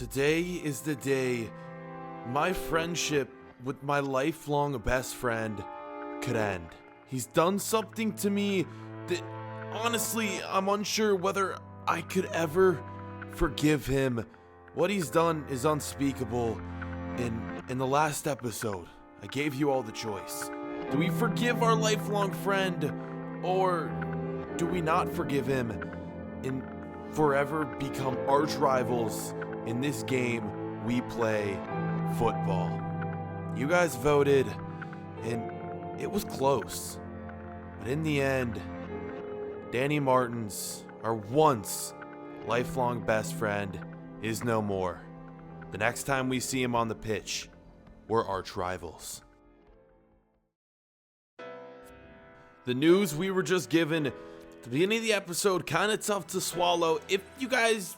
Today is the day my friendship with my lifelong best friend could end. He's done something to me that honestly I'm unsure whether I could ever forgive him. What he's done is unspeakable. In the last episode, I gave you all the choice. Do we forgive our lifelong friend, or do we not forgive him and forever become arch rivals in this game we play, football? You guys voted, and it was close. But in the end, Danny Martins, our once lifelong best friend, is no more. The next time we see him on the pitch, we're arch rivals. The news we were just given at the beginning of the episode, kind of tough to swallow. If you guys,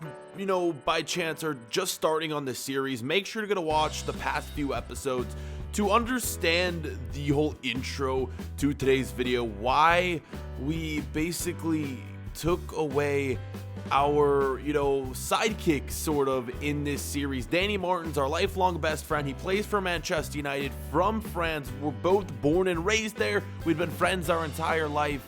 by chance are just starting on this series, make sure to go to watch the past few episodes to understand the whole intro to today's video, why we basically took away our, sidekick sort of in this series. Danny Martins, our lifelong best friend. He plays for Manchester United from France. We're both born and raised there. We've been friends our entire life.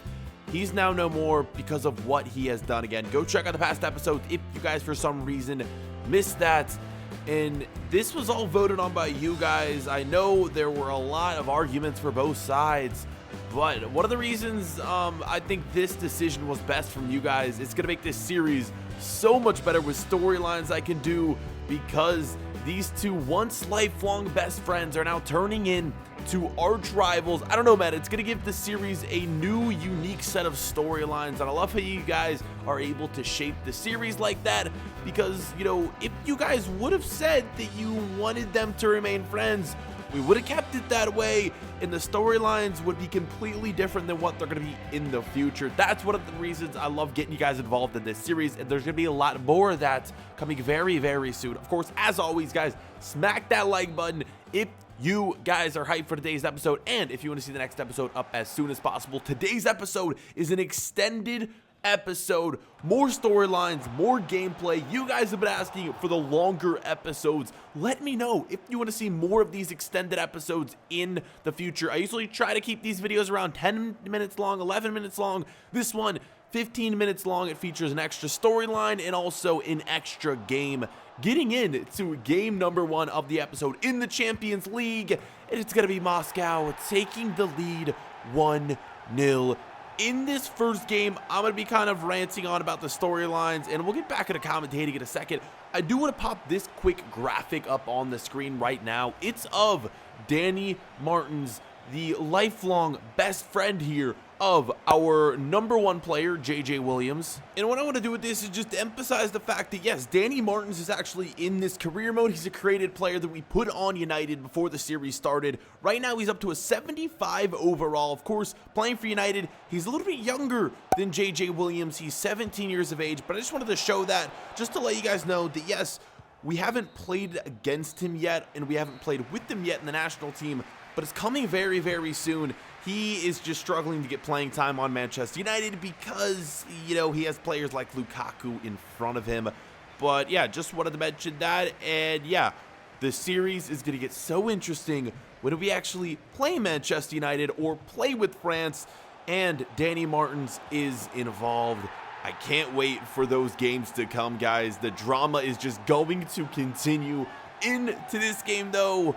He's now no more because of what he has done. Again, go check out the past episodes if you guys for some reason missed that. And this was all voted on by you guys. I know there were a lot of arguments for both sides, but one of the reasons I think this decision was best from you guys, it's going to make this series so much better with storylines I can do, because these two once lifelong best friends are now turning into arch rivals. I don't know, man. It's going to give the series a new, unique set of storylines. And I love how you guys are able to shape the series like that. Because, if you guys would have said that you wanted them to remain friends, we would have kept it that way, and the storylines would be completely different than what they're going to be in the future. That's one of the reasons I love getting you guys involved in this series, and there's going to be a lot more of that coming very, very soon. Of course, as always, guys, smack that like button if you guys are hyped for today's episode, and if you want to see the next episode up as soon as possible. Today's episode is an extended episode, more storylines, more gameplay. You guys have been asking for the longer episodes. Let me know if you want to see more of these extended episodes in the future. I usually try to keep these videos around 10 minutes long, 11 minutes long. This one, 15 minutes long. It features an extra storyline and also an extra game. Getting into game number 1 of the episode in the Champions League, it's going to be Moscow taking the lead 1-0. In this first game, I'm going to be kind of ranting on about the storylines, and we'll get back into commentating in a second. I do want to pop this quick graphic up on the screen right now. It's of Danny Martins, the lifelong best friend here of our number 1 player, JJ Williams. And what I want to do with this is just to emphasize the fact that, yes, Danny Martins is actually in this career mode. He's a created player that we put on United before the series started. Right now, he's up to a 75 overall. Of course, playing for United, he's a little bit younger than JJ Williams. He's 17 years of age, but I just wanted to show that just to let you guys know that, yes, we haven't played against him yet, and we haven't played with him yet in the national team, but it's coming very, very soon. He is just struggling to get playing time on Manchester United because, he has players like Lukaku in front of him. But yeah, just wanted to mention that. And yeah, the series is going to get so interesting when we actually play Manchester United or play with France and Danny Martins is involved. I can't wait for those games to come, guys. The drama is just going to continue. Into this game, though,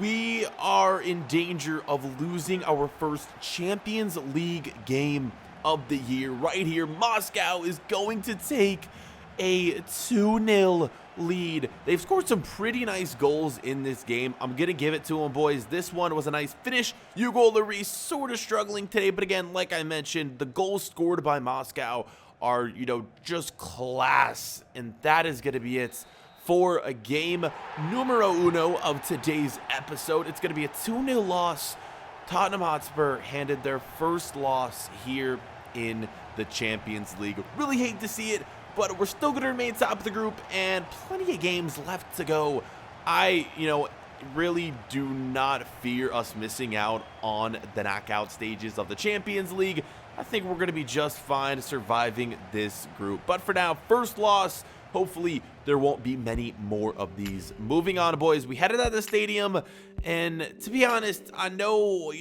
we are in danger of losing our first Champions League game of the year. Right here, Moscow is going to take a 2-0 lead. They've scored some pretty nice goals in this game. I'm going to give it to them, boys. This one was a nice finish. Hugo Lloris sort of struggling today, but again, like I mentioned, the goals scored by Moscow are, just class, and that is going to be it for a game numero uno of today's episode. It's going to be a 2-0 loss. Tottenham Hotspur handed their first loss here in the Champions League. Really hate to see it, but we're still going to remain top of the group and plenty of games left to go. I, really do not fear us missing out on the knockout stages of the Champions League. I think we're going to be just fine surviving this group. But for now, first loss hopefully there won't be many more of these. Moving on, boys, we headed out of the stadium, and to be honest, I know,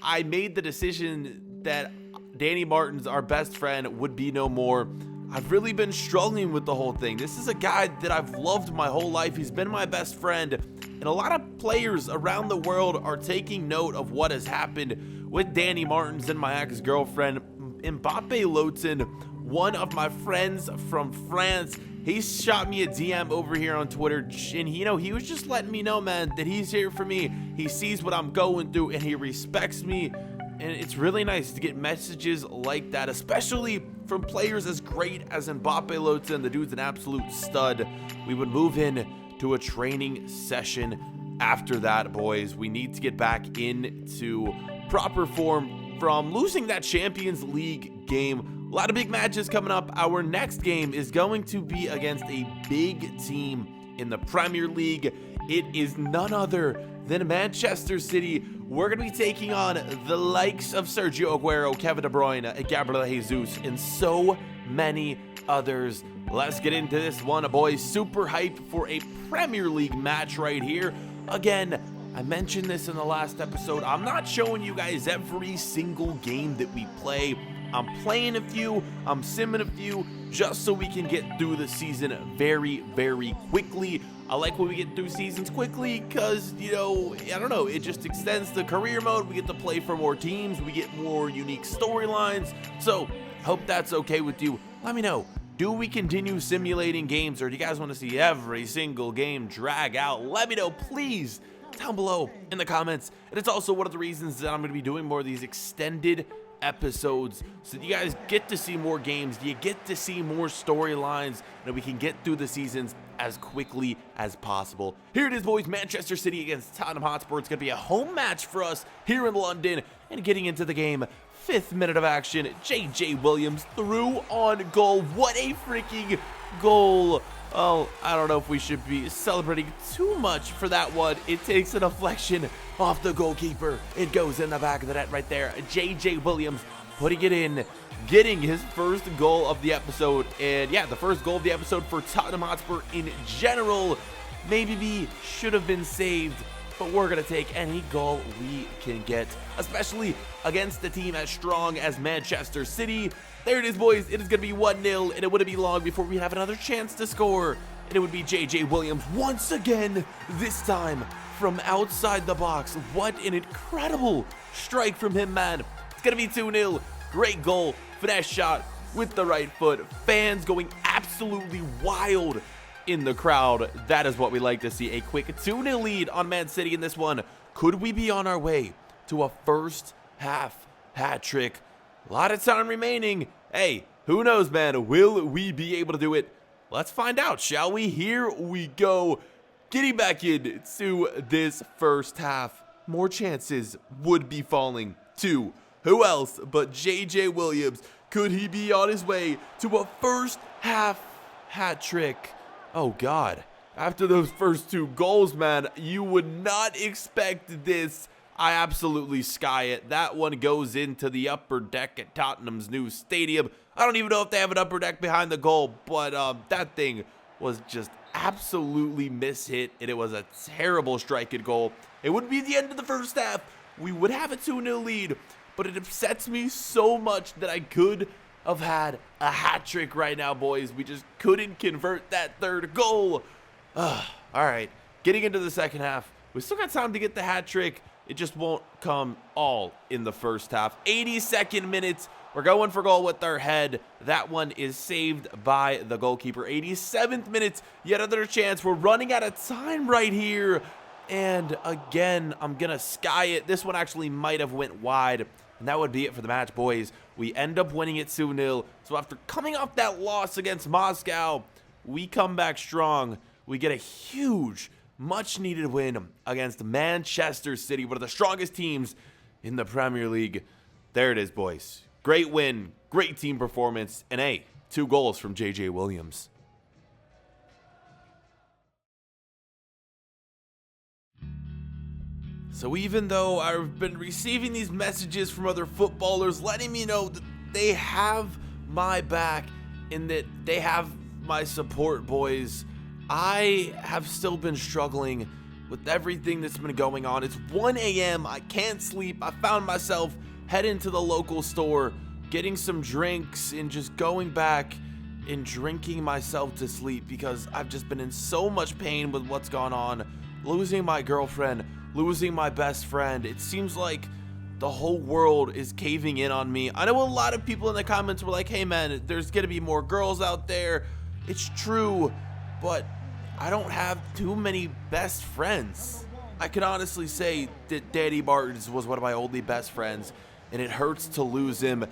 I made the decision that Danny Martins, our best friend, would be no more. I've really been struggling with the whole thing. This is a guy that I've loved my whole life. He's been my best friend, and a lot of players around the world are taking note of what has happened with Danny Martins and my ex-girlfriend. Mbappe Lotin, one of my friends from France, he shot me a DM over here on Twitter, and he was just letting me know, man, that he's here for me. He sees what I'm going through, and he respects me. And it's really nice to get messages like that, especially from players as great as Mbappe Lotin. The dude's an absolute stud. We would move in to a training session after that, boys. We need to get back into proper form from losing that Champions League game. A lot of big matches coming up. Our next game is going to be against a big team in the Premier League. It is none other than Manchester City. We're going to be taking on the likes of Sergio Aguero, Kevin De Bruyne, Gabriel Jesus, and so many others. Let's get into this one, boys. Super hype for a Premier League match right here. Again, I mentioned this in the last episode. I'm not showing you guys every single game that we play. I'm playing a few, I'm simming a few, just so we can get through the season very, very quickly. I like when we get through seasons quickly because, I don't know, it just extends the career mode. We get to play for more teams, we get more unique storylines. So, hope that's okay with you. Let me know. Do we continue simulating games, or do you guys want to see every single game drag out? Let me know, please, down below in the comments. And it's also one of the reasons that I'm going to be doing more of these extended episodes, so you guys get to see more games, you get to see more storylines, and we can get through the seasons as quickly as possible. Here it is, boys. Manchester City against Tottenham Hotspur. It's going to be a home match for us here in London. And getting into the game, 5th minute of action, JJ Williams through on goal. What a freaking goal. Oh, I don't know if we should be celebrating too much for that one. It takes a deflection off the goalkeeper. It goes in the back of the net right there. JJ Williams putting it in, getting his first goal of the episode. And yeah, the first goal of the episode for Tottenham Hotspur in general. Maybe should have been saved, but we're going to take any goal we can get, especially against a team as strong as Manchester City. There it is, boys. It is going to be 1-0, and it wouldn't be long before we have another chance to score. And it would be JJ Williams once again, this time from outside the box. What an incredible strike from him, man. It's going to be 2-0. Great goal. Finesse shot with the right foot. Fans going absolutely wild in the crowd. That is what we like to see. A quick 2-0 lead on Man City in this one. Could we be on our way to a first half hat trick? A lot of time remaining. Hey, who knows, man? Will we be able to do it? Let's find out, shall we? Here we go. Getting back into this first half. More chances would be falling to who else but JJ Williams. Could he be on his way to a first half hat trick? Oh, God. After those first 2 goals, man, you would not expect this. I absolutely sky it. That one goes into the upper deck at Tottenham's new stadium. I don't even know if they have an upper deck behind the goal, but that thing was just absolutely mishit, and it was a terrible strike at goal. It would be the end of the first half. We would have a 2-0 lead, but it upsets me so much that I could have had a hat trick right now, boys. We just couldn't convert that third goal. All right, getting into the second half. We still got time to get the hat trick. It just won't come all in the first half. 82nd minute. We're going for goal with our head. That one is saved by the goalkeeper. 87th minute. Yet another chance. We're running out of time right here. And again, I'm going to sky it. This one actually might have went wide. And that would be it for the match, boys. We end up winning it 2-0. So after coming off that loss against Moscow, we come back strong. We get a huge, much-needed win against Manchester City, one of the strongest teams in the Premier League. There it is, boys. Great win, great team performance, and hey, 2 goals from JJ Williams. So even though I've been receiving these messages from other footballers letting me know that they have my back and that they have my support, boys. I have still been struggling with everything that's been going on. It's 1 a.m. I can't sleep. I found myself heading to the local store, getting some drinks, and just going back and drinking myself to sleep because I've just been in so much pain with what's gone on. Losing my girlfriend, losing my best friend. It seems like the whole world is caving in on me. I know a lot of people in the comments were like, hey man, there's gonna be more girls out there. It's true, but I don't have too many best friends. I can honestly say that Danny Martins was one of my only best friends, and it hurts to lose him.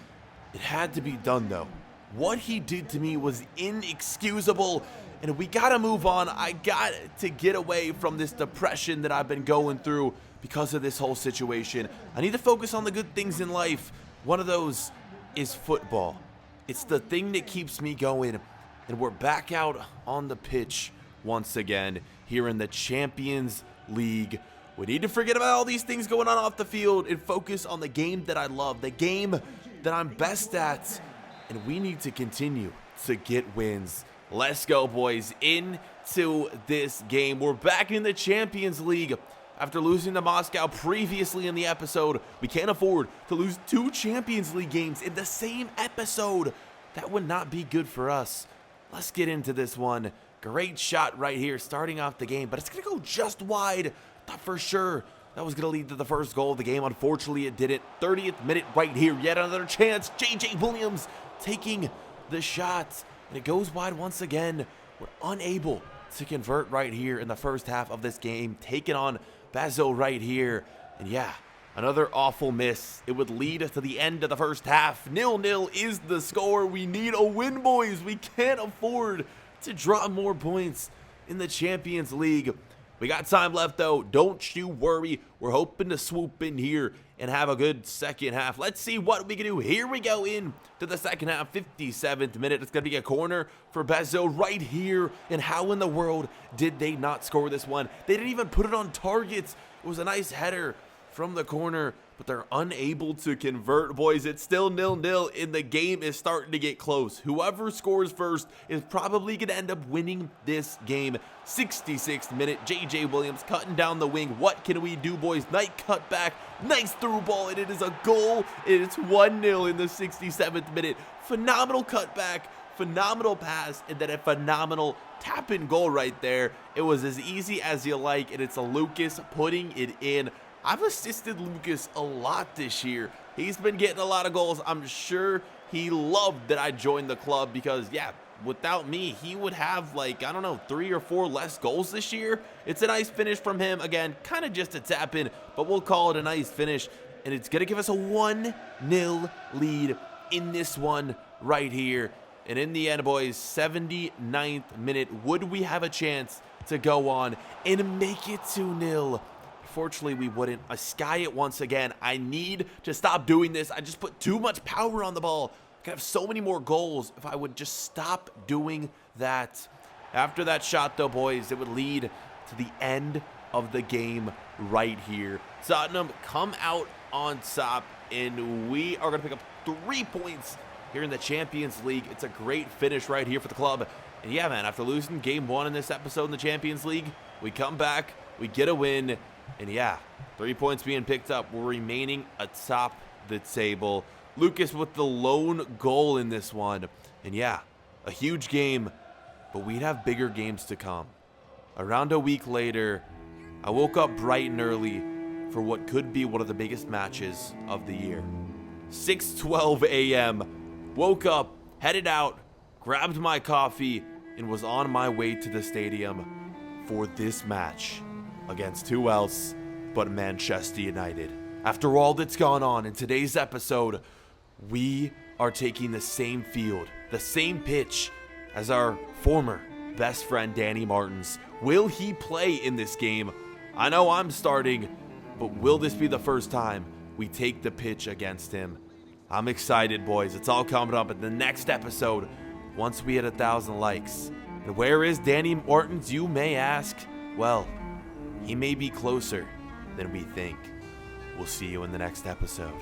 It had to be done though. What he did to me was inexcusable, and we gotta move on. I got to get away from this depression that I've been going through because of this whole situation. I need to focus on the good things in life. One of those is football. It's the thing that keeps me going, and we're back out on the pitch once again here in the Champions League. We need to forget about all these things going on off the field and focus on the game that I love, the game that I'm best at, and we need to continue to get wins. Let's go, boys, into this game. We're back in the Champions League. After losing to Moscow previously in the episode, we can't afford to lose 2 Champions League games in the same episode. That would not be good for us. Let's get into this one. Great shot right here, starting off the game, but it's going to go just wide. Thought for sure that was going to lead to the first goal of the game. Unfortunately, it didn't. 30th minute right here. Yet another chance. J.J. Williams taking the shot, and it goes wide once again. We're unable to convert right here in the first half of this game. Taking on Basil right here. And yeah, another awful miss. It would lead to the end of the first half. 0-0 is the score. We need a win, boys. We can't afford to draw more points in the Champions League. We got time left though, don't you worry. We're hoping to swoop in here and have a good second half. Let's see what we can do. Here we go in to the second half, 57th minute. It's gonna be a corner for Basil right here. And how in the world did they not score this one? They didn't even put it on target. It was a nice header from the corner, but they're unable to convert, boys. It's still 0-0, and the game is starting to get close. Whoever scores first is probably going to end up winning this game. 66th minute, J.J. Williams cutting down the wing. What can we do, boys? Nice cutback, nice through ball, and it is a goal. It's 1-0 in the 67th minute. Phenomenal cutback, phenomenal pass, and then a phenomenal tap-in goal right there. It was as easy as you like, and it's a Lucas putting it in. I've assisted Lucas a lot this year. He's been getting a lot of goals. I'm sure he loved that I joined the club because, yeah, without me, he would have, like, I don't know, 3 or 4 less goals this year. It's a nice finish from him. Again, kind of just a tap in, but we'll call it a nice finish. And it's going to give us a 1-0 lead in this one right here. And in the end, boys, 79th minute, would we have a chance to go on and make it 2-0? Unfortunately, we wouldn't. I sky it once again. I need to stop doing this. I just put too much power on the ball. I could have so many more goals if I would just stop doing that. After that shot, though, boys, it would lead to the end of the game right here. Tottenham come out on top, and we are going to pick up 3 points here in the Champions League. It's a great finish right here for the club. And yeah, man, after losing game 1 in this episode in the Champions League, we come back, we get a win. And yeah, 3 points being picked up. We're remaining atop the table. Lucas with the lone goal in this one. And yeah, a huge game, but we'd have bigger games to come. Around a week later, I woke up bright and early for what could be one of the biggest matches of the year. 6:12 a.m. Woke up, headed out, grabbed my coffee, and was on my way to the stadium for this match. Against who else but Manchester United. After all that's gone on in today's episode, we are taking the same field, the same pitch as our former best friend Danny Martins. Will he play in this game? I know I'm starting, but will this be the first time we take the pitch against him? I'm excited, boys. It's all coming up in the next episode once we hit 1,000 likes. And where is Danny Martins, you may ask? Well, he may be closer than we think. We'll see you in the next episode.